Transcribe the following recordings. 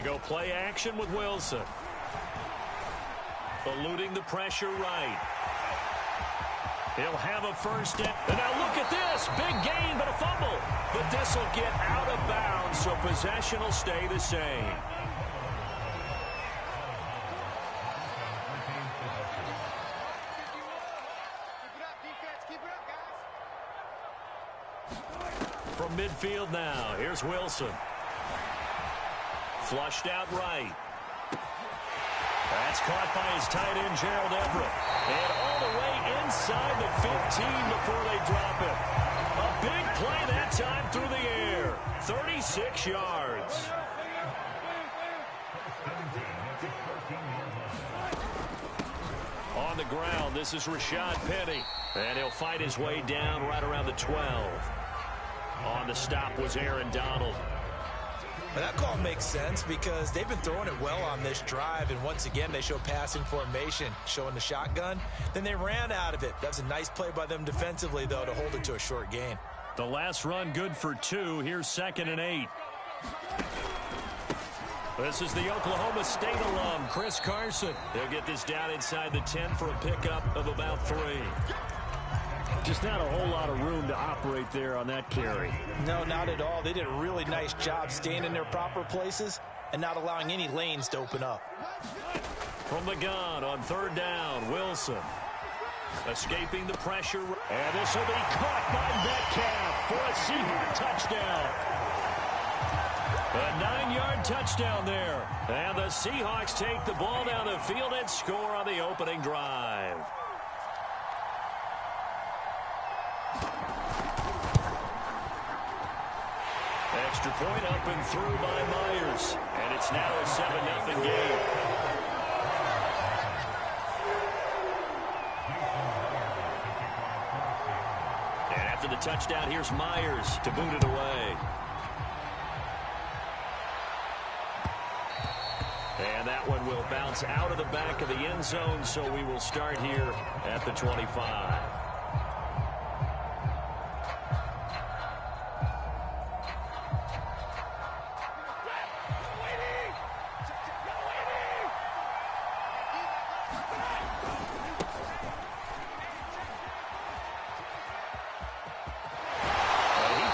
go play action with Wilson. Eluding the pressure right. He'll have a first down. And now look at this. Big gain, but a fumble. But this will get out of bounds, so possession will stay the same. From midfield now, here's Wilson. Flushed out right. That's caught by his tight end, Gerald Everett. And all the way inside the 15 before they drop it. A big play that time through the air. 36 yards. On the ground, this is Rashad Penny. And he'll fight his way down right around the 12. On the stop was Aaron Donald. Well, that call makes sense because they've been throwing it well on this drive, and once again they show passing formation, showing the shotgun. Then they ran out of it. That's a nice play by them defensively, though, to hold it to a short gain. The last run good for 2. Here's 2nd and 8. This is the Oklahoma State alum, Chris Carson. He'll get this down inside the 10 for a pickup of about 3. Just not a whole lot of room to operate there on that carry. No, not at all. They did a really nice job staying in their proper places and not allowing any lanes to open up. From the gun on 3rd down, Wilson. Escaping the pressure. And this will be caught by Metcalf for a Seahawks touchdown. A 9-yard touchdown there. And the Seahawks take the ball down the field and score on the opening drive. Extra point up and through by Myers. And it's now a 7-0 game. And after the touchdown, here's Myers to boot it away. And that one will bounce out of the back of the end zone, so we will start here at the 25.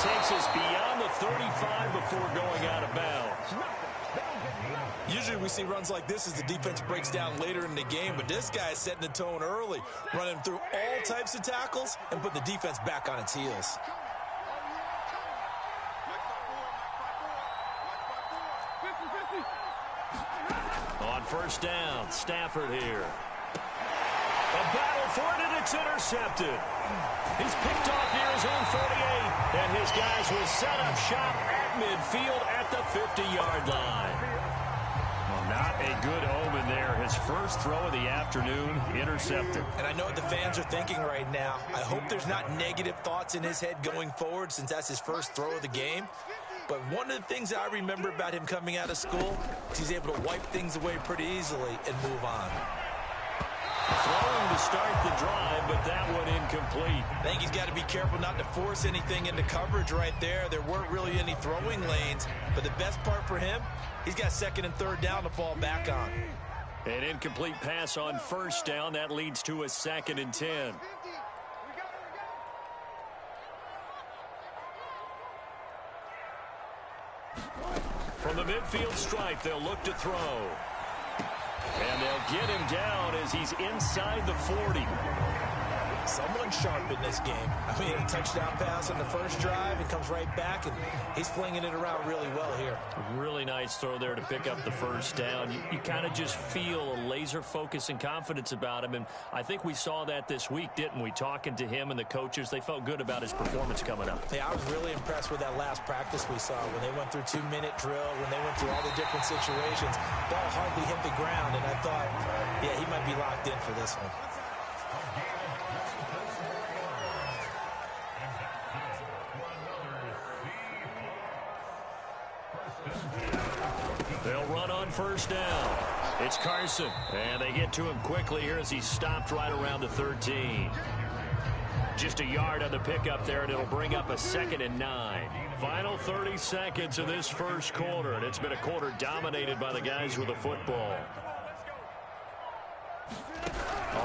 Takes us beyond the 35 before going out of bounds. Usually we see runs like this as the defense breaks down later in the game, but this guy is setting the tone early, running through all types of tackles and put the defense back on its heels. On 1st down, Stafford here. A battle for it, and it's intercepted. He's picked off near his own 48, and his guys will set up shop at midfield at the 50-yard line. Well, not a good omen there. His first throw of the afternoon, intercepted. And I know what the fans are thinking right now. I hope there's not negative thoughts in his head going forward since that's his first throw of the game. But one of the things I remember about him coming out of school is he's able to wipe things away pretty easily and move on. Throwing to start the drive, but that one incomplete. I think he's got to be careful not to force anything into coverage right there. There weren't really any throwing lanes, but the best part for him, he's got 2nd and 3rd down to fall back on. An incomplete pass on 1st down. That leads to a 2nd and 10. From the midfield stripe, they'll look to throw. And they'll get him down as he's inside the 40. Someone sharp in this game. I mean, a touchdown pass on the first drive, and comes right back, and he's flinging it around really well here. Really nice throw there to pick up the 1st down. You kind of just feel a laser focus and confidence about him, and I think we saw that this week, didn't we? Talking to him and the coaches, they felt good about his performance coming up. Yeah, I was really impressed with that last practice we saw when they went through 2-minute drill, when they went through all the different situations. Ball hardly hit the ground, and I thought, yeah, he might be locked in for this one. They'll run on 1st down. It's Carson, and they get to him quickly here as he's stopped right around the 13. Just a yard on the pickup there, and it'll bring up a 2nd and 9. Final 30 seconds of this first quarter, and it's been a quarter dominated by the guys with the football.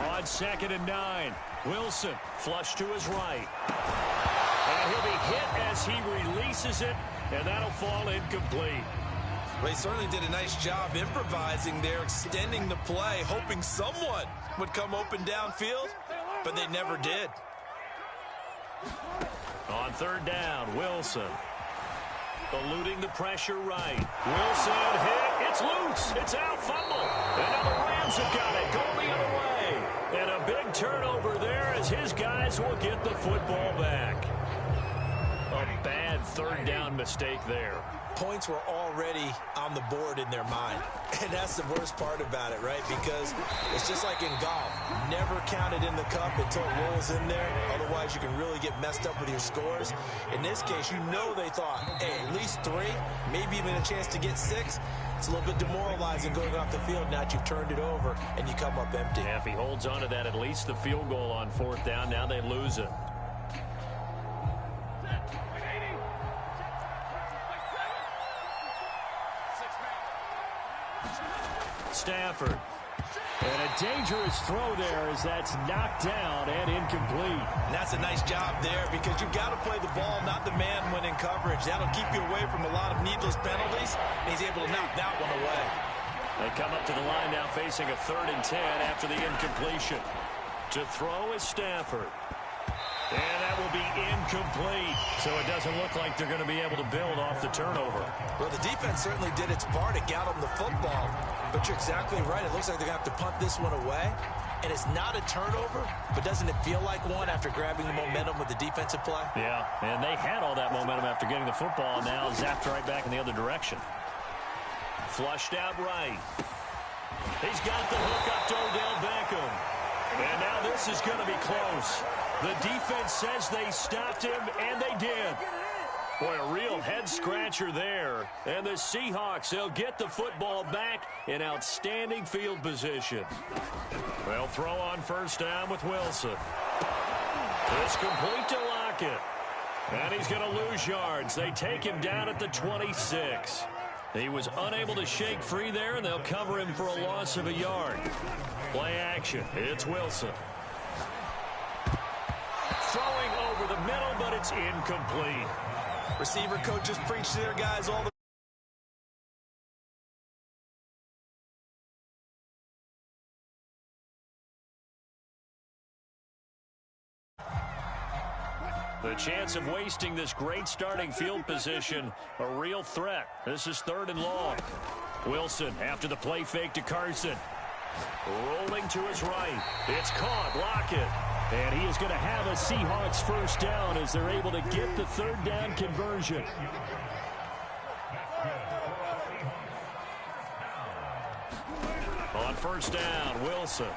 On 2nd and 9, Wilson flush to his right. And he'll be hit as he releases it, and that'll fall incomplete. They certainly did a nice job improvising there, extending the play, hoping someone would come open downfield, but they never did. On 3rd down, Wilson. Eluding the pressure right. Wilson hit. It's loose. It's out. Fumble. And now the Rams have got it. Going the other way. And a big turnover there as his guys will get the football back. A bad 3rd down mistake there. Points were already on the board in their mind. And that's the worst part about it, right? Because it's just like in golf. Never count it in the cup until it rolls in there. Otherwise, you can really get messed up with your scores. In this case, you know they thought, hey, at least 3, maybe even a chance to get 6. It's a little bit demoralizing going off the field now that you've turned it over and you come up empty. Yeah, if he holds on to that, at least the field goal on 4th down, now they lose it. Stafford. And a dangerous throw there as that's knocked down and incomplete. And that's a nice job there because you've got to play the ball, not the man when in coverage. That'll keep you away from a lot of needless penalties, and he's able to knock that one away. They come up to the line now facing a 3rd and 10 after the incompletion. To throw is Stafford. And that will be incomplete. So it doesn't look like they're going to be able to build off the turnover. Well, the defense certainly did its part. It got them the football. But you're exactly right. It looks like they're going to have to punt this one away. And it's not a turnover, but doesn't it feel like one after grabbing the momentum with the defensive play? Yeah, and they had all that momentum after getting the football, and now zapped right back in the other direction. Flushed out right. He's got the hook up to Odell Beckham. And now this is going to be close. The defense says they stopped him, and they did. Boy, a real head-scratcher there. And the Seahawks, they'll get the football back in outstanding field position. They'll throw on 1st down with Wilson. It's complete to Lockett. And he's going to lose yards. They take him down at the 26. He was unable to shake free there, and they'll cover him for a loss of a yard. Play action. It's Wilson. Throwing over the middle, but it's incomplete. Receiver coaches preach to their guys all the 'em. The chance of wasting this great starting field position, a real threat. This is 3rd and long. Wilson after the play fake to Carson. Rolling to his right. It's caught. Lockett. And he is going to have a Seahawks 1st down as they're able to get the 3rd down conversion. On 1st down, Wilson.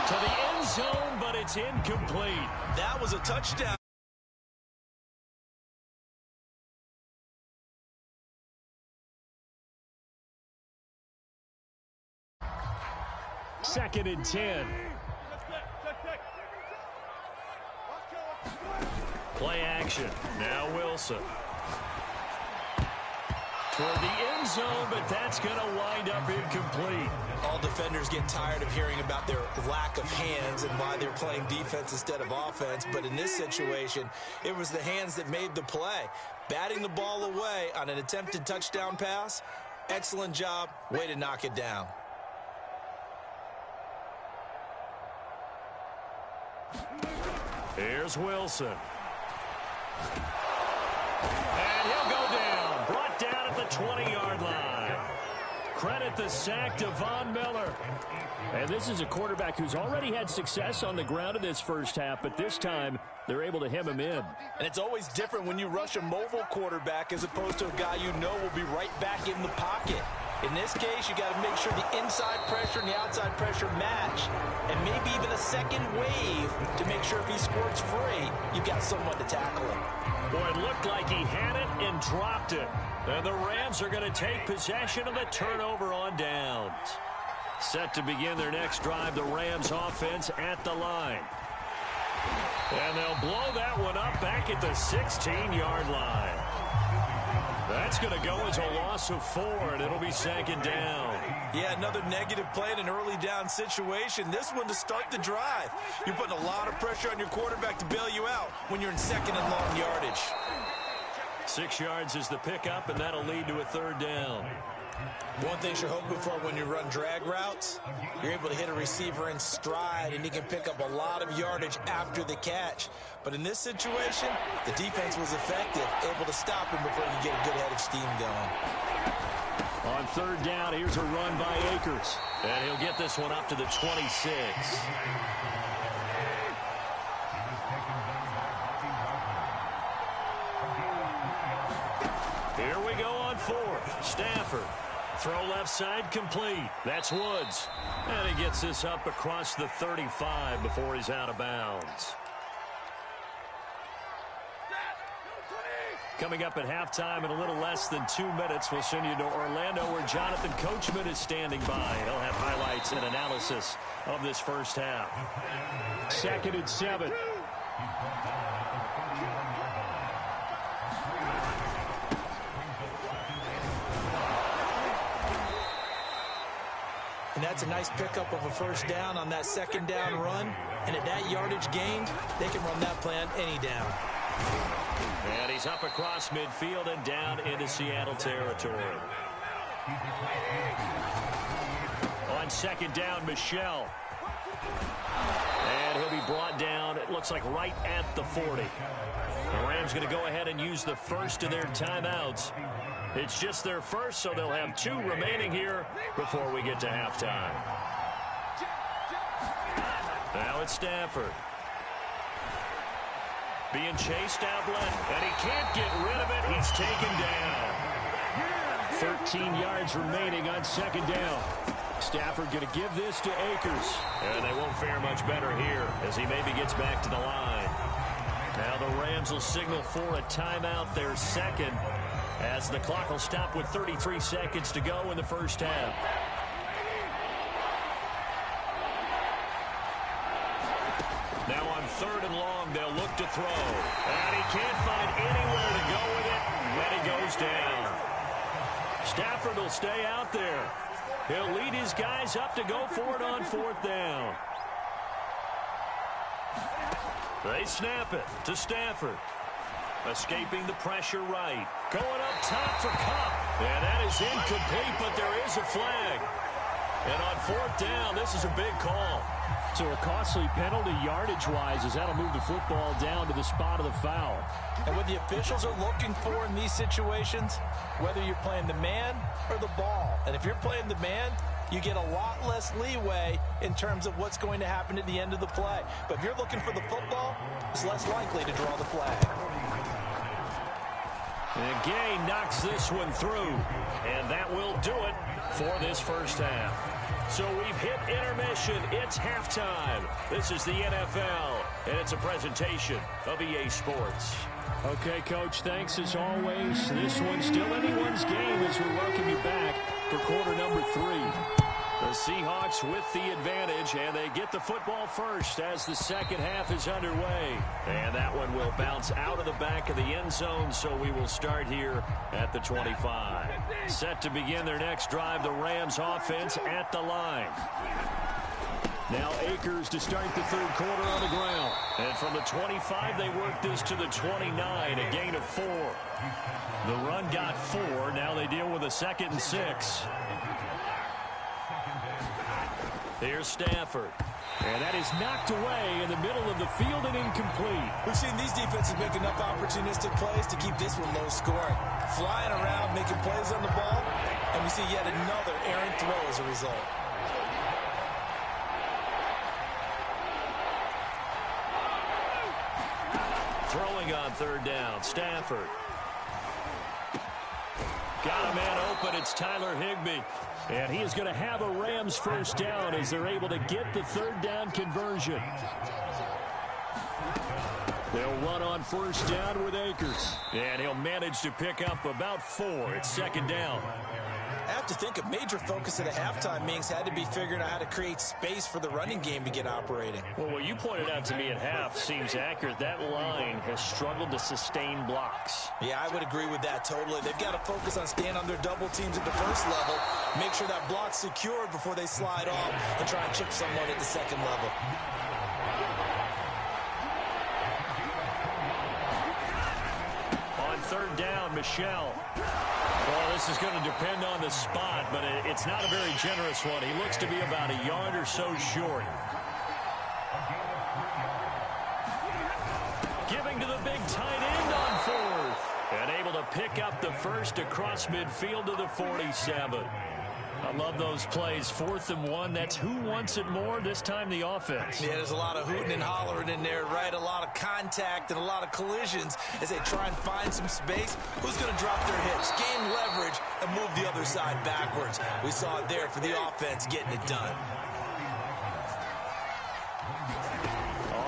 To the end zone, but it's incomplete. That was a touchdown. Second and 10. Play action. Now Wilson. Toward the end zone, but that's going to wind up incomplete. All defenders get tired of hearing about their lack of hands and why they're playing defense instead of offense. But in this situation, it was the hands that made the play. Batting the ball away on an attempted touchdown pass. Excellent job. Way to knock it down. Here's Wilson. And he'll go down. Brought down at the 20-yard line. Credit the sack to Von Miller. And this is a quarterback who's already had success on the ground in this first half, but this time they're able to hem him in. And it's always different when you rush a mobile quarterback as opposed to a guy you know will be right back in the pocket. In this case, you got to make sure the inside pressure and the outside pressure match, and maybe even a second wave to make sure if he squirts free, you've got someone to tackle him. Boy, it looked like he had it and dropped it. And the Rams are going to take possession of the turnover on downs. Set to begin their next drive, the Rams offense at the line. And they'll blow that one up back at the 16-yard line. That's going to go as a loss of 4, and it'll be 2nd down. Yeah, another negative play in an early down situation. This one to start the drive. You're putting a lot of pressure on your quarterback to bail you out when you're in 2nd and long yardage. 6 yards is the pickup, and that'll lead to a 3rd down. One thing you're hoping for when you run drag routes, you're able to hit a receiver in stride, and he can pick up a lot of yardage after the catch. But in this situation, the defense was effective, able to stop him before you get a good head of steam going. On 3rd down, here's a run by Akers. And he'll get this one up to the 26. Here we go on 4th. Stafford. Throw left side complete. That's Woods. And he gets this up across the 35 before he's out of bounds. Coming up at halftime in a little less than 2 minutes, we'll send you to Orlando where Jonathan Coachman is standing by. He'll have highlights and analysis of this first half. 2nd and 7. And that's a nice pickup of a 1st down on that 2nd down run. And at that yardage gained, they can run that play on any down. And he's up across midfield and down into Seattle territory. On 2nd down, Michel. And he'll be brought down, it looks like right at the 40. The Rams going to go ahead and use the first of their timeouts. It's just their first, so they'll have 2 remaining here before we get to halftime. Now it's Stafford. Being chased out left, and he can't get rid of it. He's taken down. 13 yards remaining on 2nd down. Stafford going to give this to Akers. And they won't fare much better here as he maybe gets back to the line. Now the Rams will signal for a timeout, their 2nd, as the clock will stop with 33 seconds to go in the first half. Now on 3rd and long, they'll look to throw. And he can't find anywhere to go with it. Then he goes down. Stafford will stay out there. He'll lead his guys up to go for it on 4th down. They snap it to Stafford. Escaping the pressure right. Going up top for Kupp. And that is incomplete, but there is a flag. And on 4th down, this is a big call. So a costly penalty yardage-wise as that'll move the football down to the spot of the foul. And what the officials are looking for in these situations, whether you're playing the man or the ball. And if you're playing the man, you get a lot less leeway in terms of what's going to happen at the end of the play. But if you're looking for the football, it's less likely to draw the flag. And Gay knocks this one through. And that will do it for this first half. So we've hit intermission. It's halftime. This is the NFL, and it's a presentation of EA Sports. Okay, Coach, thanks as always. This one's still anyone's game as we welcome you back for quarter number 3. The Seahawks with the advantage, and they get the football first as the second half is underway. And that one will bounce out of the back of the end zone, so we will start here at the 25. Set to begin their next drive, the Rams offense at the line. Now Akers to start the 3rd quarter on the ground. And from the 25, they work this to the 29, a gain of 4. The run got 4. Now they deal with a 2nd and 6. Here's Stafford. And that is knocked away in the middle of the field and incomplete. We've seen these defenses make enough opportunistic plays to keep this one low scoring. Flying around, making plays on the ball, and we see yet another errant throw as a result. Throwing on 3rd down, Stafford. Got a man open, it's Tyler Higbee. And he is going to have a Rams first down as they're able to get the 3rd down conversion. They'll run on 1st down with Akers. And he'll manage to pick up about 4. It's 2nd down. I have to think a major focus of the halftime meetings had to be figuring out how to create space for the running game to get operating. Well, what you pointed out to me at half seems accurate. That line has struggled to sustain blocks. Yeah, I would agree with that totally. They've got to focus on staying on their double teams at the first level, make sure that block's secured before they slide off and try and chip someone at the second level. On third down, Michel. Well, this is going to depend on the spot, but it's not a very generous one. He looks to be about a yard or so short. Giving to the big tight end on fourth. And able to pick up the first across midfield to the 47. I love those plays. 4th and 1. That's who wants it more, this time the offense. Yeah, there's a lot of hooting and hollering in there, right? A lot of contact and a lot of collisions as they try and find some space. Who's going to drop their hips, gain leverage, and move the other side backwards? We saw it there for the offense getting it done.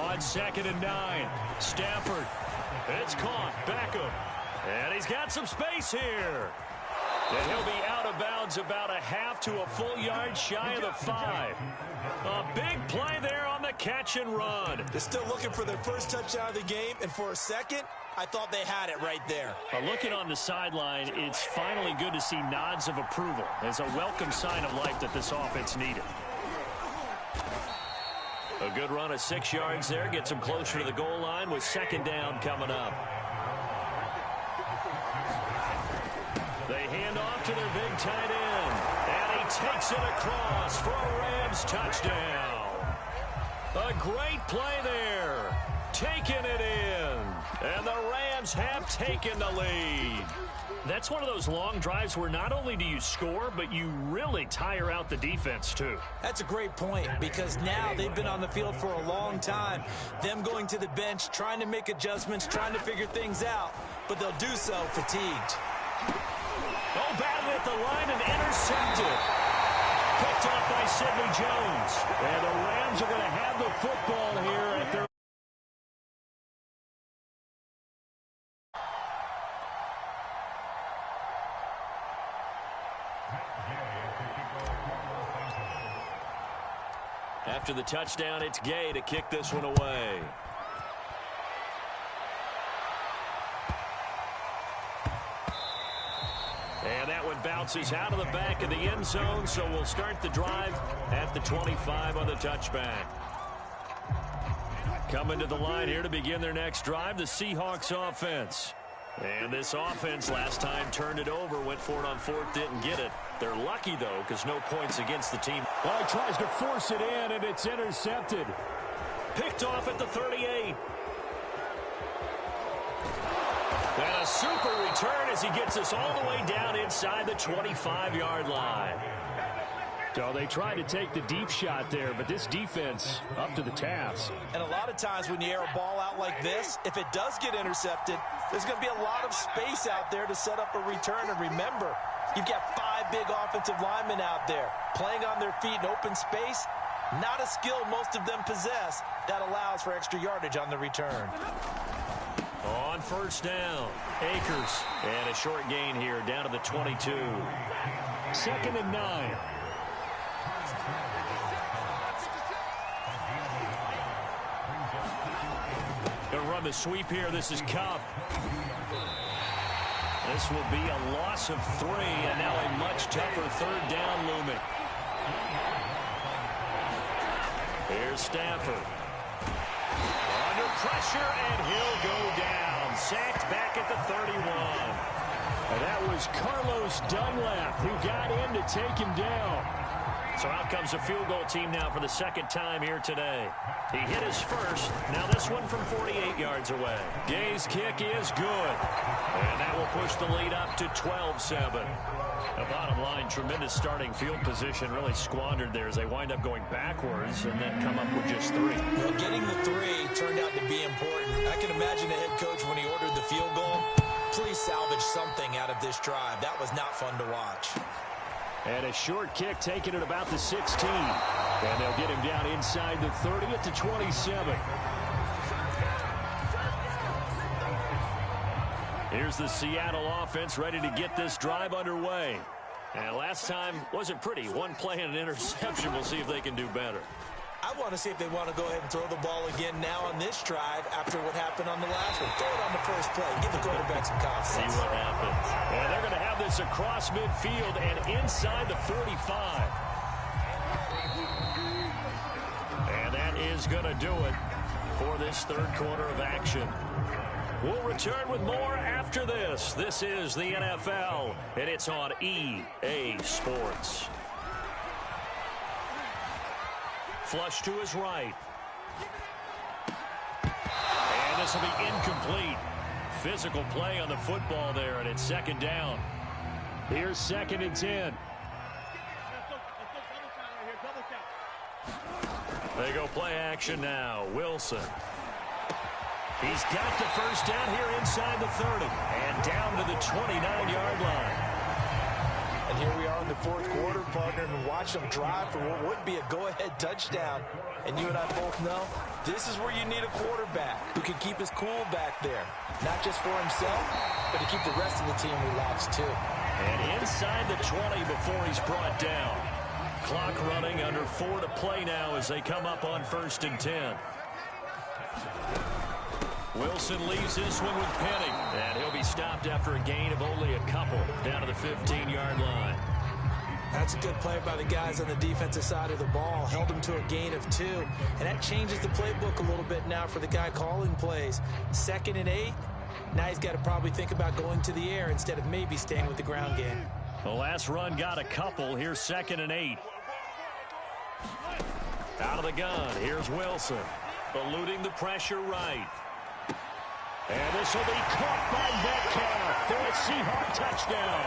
On 2nd and 9, Stafford. It's caught. Beckham. And he's got some space here. And he'll be out of bounds about a half to a full yard shy of the 5. A big play there on the catch and run. They're still looking for their first touchdown of the game, and for a second, I thought they had it right there. Looking on the sideline, it's finally good to see nods of approval as a welcome sign of life that this offense needed. A good run of 6 yards there gets them closer to the goal line with 2nd down coming up. They hand off to their big tight end. And he takes it across for a Rams touchdown. A great play there. Taking it in. And the Rams have taken the lead. That's one of those long drives where not only do you score, but you really tire out the defense, too. That's a great point, because now they've been on the field for a long time. Them going to the bench, trying to make adjustments, trying to figure things out, but they'll do so fatigued. Oh, batted at the line and intercepted. Picked off by Sidney Jones. And the Rams are going to have the football here at their... After the touchdown, it's Gay to kick this one away. And that one bounces out of the back of the end zone, so we'll start the drive at the 25 on the touchback. Coming to the line here to begin their next drive, the Seahawks offense. And this offense last time turned it over, went for it on 4th, didn't get it. They're lucky, though, because no points against the team. Well, he tries to force it in, and it's intercepted. Picked off at the 38. And a super return as he gets us all the way down inside the 25-yard line. So they tried to take the deep shot there, but this defense up to the task. And a lot of times when you air a ball out like this, if it does get intercepted, there's going to be a lot of space out there to set up a return. And remember, you've got 5 big offensive linemen out there playing on their feet in open space. Not a skill most of them possess that allows for extra yardage on the return. On 1st down, Akers. And a short gain here down to the 22. 2nd and 9. Gonna run the sweep here. This is Cup. This will be a loss of 3, and now a much tougher 3rd down looming. Here's Stafford. Under pressure, and he'll go down. Sacked back at the 31. And that was Carlos Dunlap who got in to take him down. So out comes a field goal team now for the 2nd time here today. He hit his first. Now this one from 48 yards away. Gay's kick is good. And that will push the lead up to 12-7. The bottom line, tremendous starting field position, really squandered there as they wind up going backwards and then come up with just 3. Well, getting the 3 turned out to be important. I can imagine the head coach when he ordered the field goal. Please salvage something out of this drive. That was not fun to watch. And a short kick taken at about the 16. And they'll get him down inside the 30 at the 27. Here's the Seattle offense ready to get this drive underway. And last time wasn't pretty. One play and an interception. We'll see if they can do better. I want to see if they want to go ahead and throw the ball again now on this drive after what happened on the last one. Throw it on the first play. Give the quarterback some confidence. See what happens. And they're going to have this across midfield and inside the 45. And that is going to do it for this third quarter of action. We'll return with more after this. This is the NFL, and it's on EA Sports. Flush to his right. And this will be incomplete. Physical play on the football there, and it's second down. Here's 2nd and 10. They go play action now. Wilson. He's got the first down here inside the 30 and down to the 29-yard line. And here we are in the fourth quarter, partner, and watch them drive for what would be a go-ahead touchdown. And you and I both know this is where you need a quarterback who can keep his cool back there. Not just for himself, but to keep the rest of the team relaxed too. And inside the 20 before he's brought down. Clock running, under 4 to play now as they come up on 1st and 10. Wilson leaves this one with Penny, and he'll be stopped after a gain of only a couple down to the 15-yard line. That's a good play by the guys on the defensive side of the ball. Held them to a gain of 2, and that changes the playbook a little bit now for the guy calling plays. 2nd and 8. Now he's got to probably think about going to the air instead of maybe staying with the ground game. The last run got a couple. Here's 2nd and 8. Out of the gun, here's Wilson. Eluding the pressure right. And this will be caught by Metcalf for a Seahawk touchdown.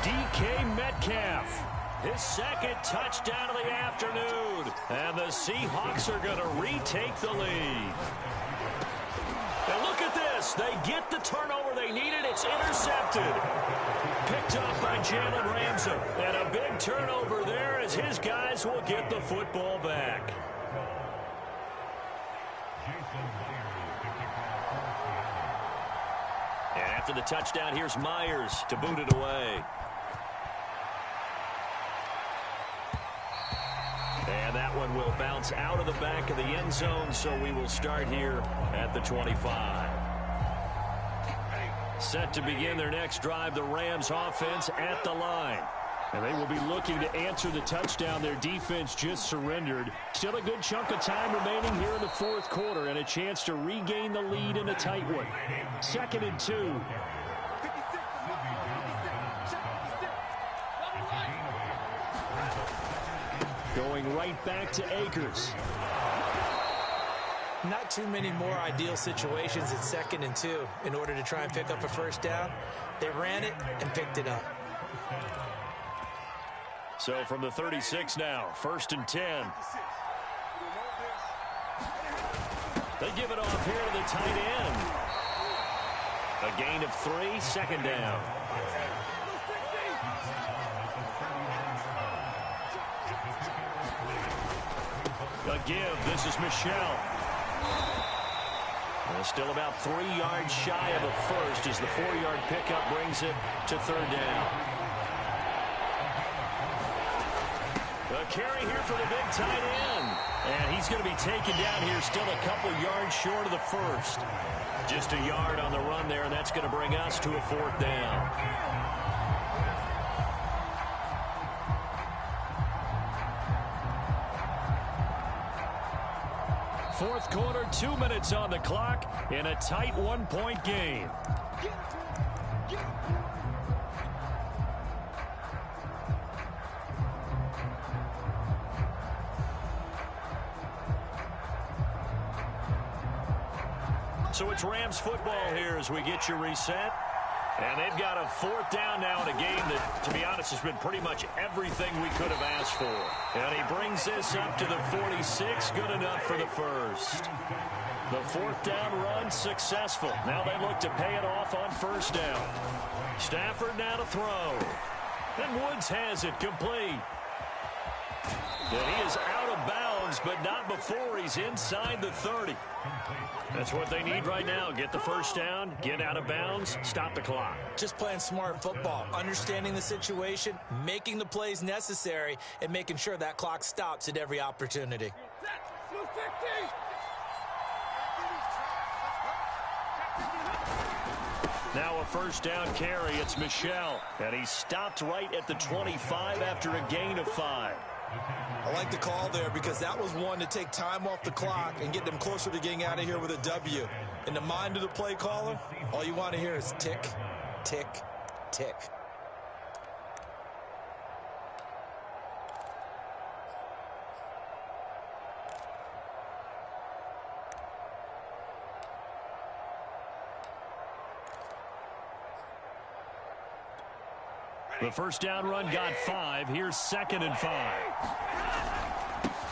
DK Metcalf, his 2nd touchdown of the afternoon. And the Seahawks are going to retake the lead. And look at this. They get the turnover they needed. It's intercepted. Picked up by Jalen Ramsey. And a big turnover there as his guys will get the football back. And after the touchdown, here's Myers to boot it away. And that one will bounce out of the back of the end zone, so we will start here at the 25. Set to begin their next drive, the Rams offense at the line. And they will be looking to answer the touchdown their defense just surrendered. Still a good chunk of time remaining here in the fourth quarter and a chance to regain the lead in a tight one. 2nd and 2. Going right back to Akers. Not too many more ideal situations at 2nd and 2 in order to try and pick up a first down. They ran it and picked it up. So from the 36 now, 1st and 10. They give it off here to the tight end. A gain of 3, 2nd down. A give, this is Michelle. Well, still about 3 yards shy of a first as the 4-yard pickup brings it to 3rd down. A carry here for the big tight end. And he's going to be taken down here still a couple yards short of the first. Just a yard on the run there, and that's going to bring us to a 4th down. Fourth quarter, 2 minutes on the clock in a tight 1-point game. So it's Rams football here as we get you reset. And they've got a 4th down now in a game that, to be honest, has been pretty much everything we could have asked for. And he brings this up to the 46, good enough for the first. The 4th down run successful. Now they look to pay it off on 1st down. Stafford now to throw. And Woods has it complete. And he is out of bounds bounds, but not before he's inside the 30. That's what they need right now. Get the first down, get out of bounds, stop the clock. Just playing smart football, understanding the situation, making the plays necessary, and making sure that clock stops at every opportunity. Now a first down carry. It's Michel. And he stopped right at the 25 after a gain of 5. I like the call there because that was one to take time off the clock and get them closer to getting out of here with a W. In the mind of the play caller, all you want to hear is tick, tick, tick. The first down run got 5. Here's 2nd and 5.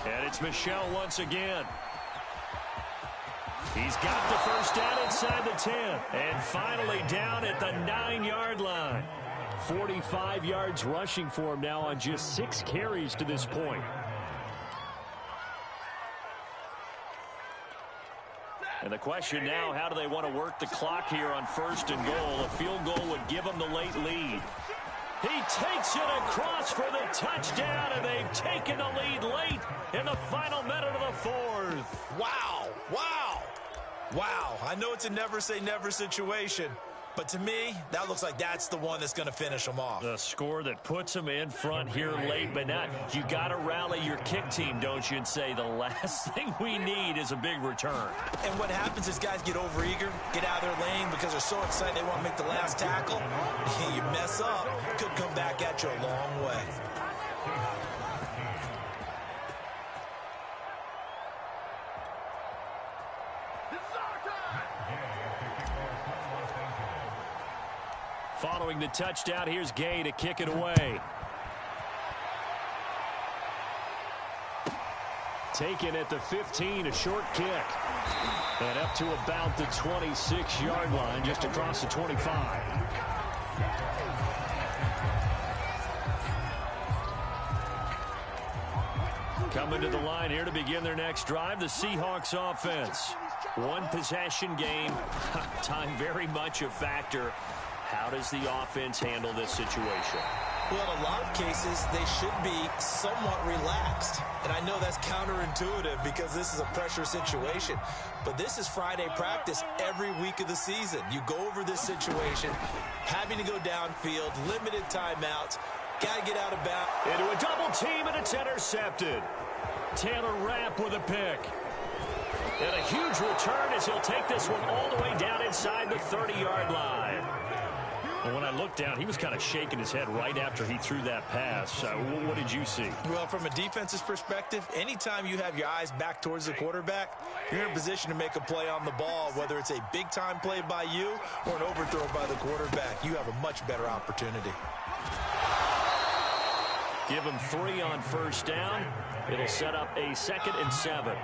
And it's Michel once again. He's got the first down inside the 10. And finally down at the 9-yard line. 45 yards rushing for him now on just 6 carries to this point. And the question now, how do they want to work the clock here on 1st and goal? A field goal would give them the late lead. He takes it across for the touchdown, and they've taken the lead late in the final minute of the 4th. Wow, wow, wow. I know it's a never-say-never situation, but to me, that looks like that's the one that's going to finish them off. The score that puts them in front here late, but not. You got to rally your kick team, don't you, and say the last thing we need is a big return. And what happens is guys get overeager, get out of their lane because they're so excited they want to make the last tackle. You mess up, could come back at you a long way. Following the touchdown, here's Gay to kick it away. Taken at the 15, a short kick. And up to about the 26-yard line, just across the 25. Coming to the line here to begin their next drive, the Seahawks offense. One possession game, time very much a factor. How does the offense handle this situation? Well, in a lot of cases, they should be somewhat relaxed. And I know that's counterintuitive because this is a pressure situation. But this is Friday practice every week of the season. You go over this situation, having to go downfield, limited timeouts, got to get out of bounds. Into a double team, and it's intercepted. Taylor Rapp with a pick. And a huge return as he'll take this one all the way down inside the 30-yard line. And when I looked down, he was kind of shaking his head right after he threw that pass. What did you see? Well, from a defense's perspective, anytime you have your eyes back towards the quarterback, you're in a position to make a play on the ball, whether it's a big-time play by you or an overthrow by the quarterback. You have a much better opportunity. Give him 3 on first down. It'll set up a 2nd and 7.